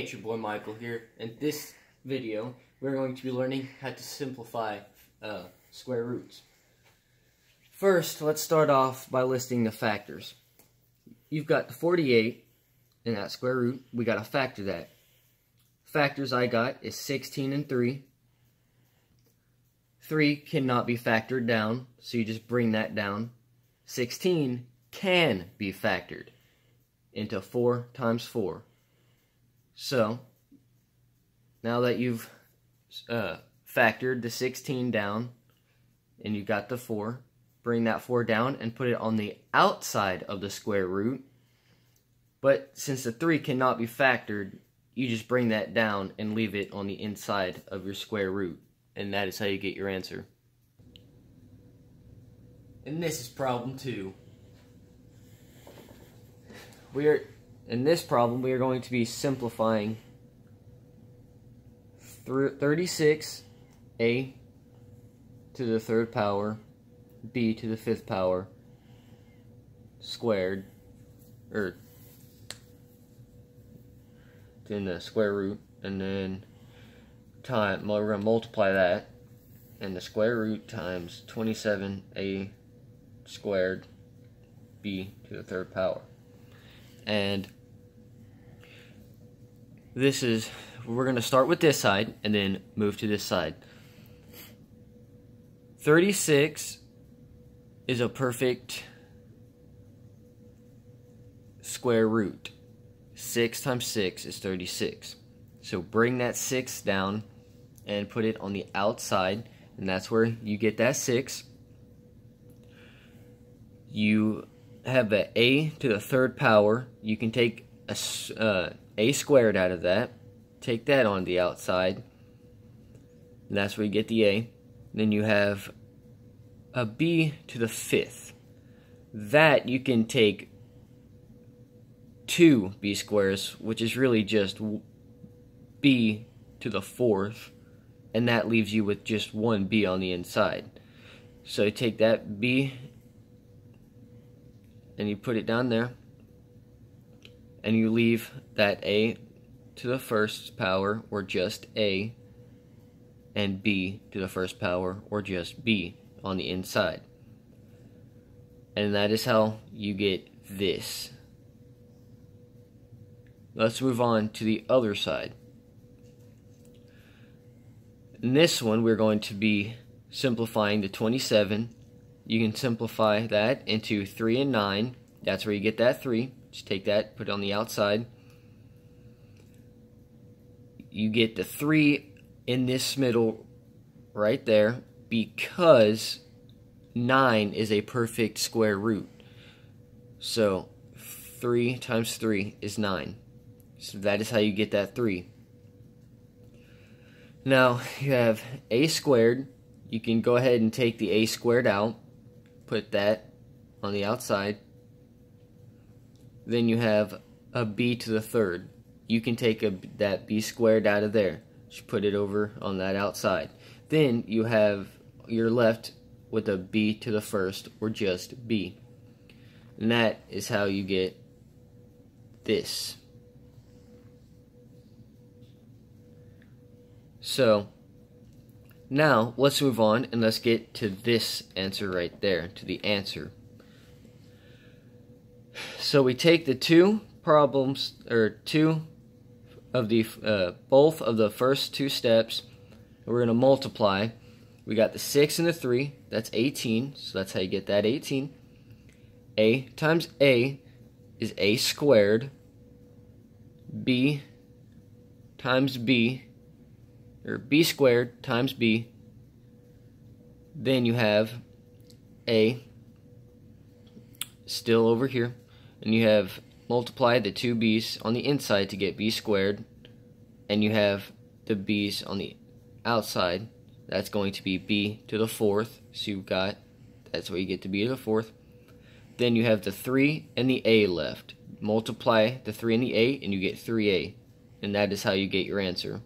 It's your boy Michael here. In this video, we're going to be learning how to simplify square roots. First, let's start off by listing the factors. You've got the 48 in that square root. We got to factor that. Factors I got is 16 and 3. 3 cannot be factored down, so you just bring that down. 16 can be factored into 4 times 4. So, now that you've factored the 16 down, and you got the 4, bring that 4 down and put it on the outside of the square root. But since the 3 cannot be factored, you just bring that down and leave it on the inside of your square root. And that is how you get your answer. And this is problem 2. In this problem, we are going to be simplifying 36a to the 3rd power, b to the 5th power, squared, or in the square root, and then we're going to multiply that, and the square root times 27a squared, b to the 3rd power. And we're going to start with this side and then move to this side. 36 is a perfect square root. 6 times 6 is 36. So bring that 6 down and put it on the outside, and that's where you get that 6. You have the a to the 3rd power. You can take a squared out of that, take that on the outside, and that's where you get the a. Then you have a b to the 5th. That you can take 2 b squares, which is really just b to the 4th, and that leaves you with just 1 b on the inside. So you take that b and you put it down there, and you leave that a to the 1st power, or just a, and b to the 1st power, or just b, on the inside. And that is how you get this. Let's move on to the other side. In this one, we're going to be simplifying the 27. You can simplify that into 3 and 9. That's where you get that 3. Just take that, put it on the outside. You get the 3 in this middle right there, because 9 is a perfect square root. So 3 times 3 is 9. So that is how you get that 3. Now you have a squared. You can go ahead and take the a squared out, put that on the outside. Then you have a b to the 3rd. You can take that b squared out of there. Just put it over on that outside. Then you're left with a b to the 1st, or just b. And that is how you get this. So now let's move on and let's get to this answer right there, to the answer. So we take the two problems, or two of the both of the first 2 steps, and we're going to multiply. We got the 6 and the 3, that's 18, so that's how you get that 18. A times a is a squared. B times b, or b squared times b. Then you have a still over here, and you have multiply the 2 b's on the inside to get b squared, and you have the b's on the outside. That's going to be b to the 4th, so you've got, that's where you get to b to the 4th. Then you have the 3 and the a left. Multiply the 3 and the a, and you get 3a, and that is how you get your answer.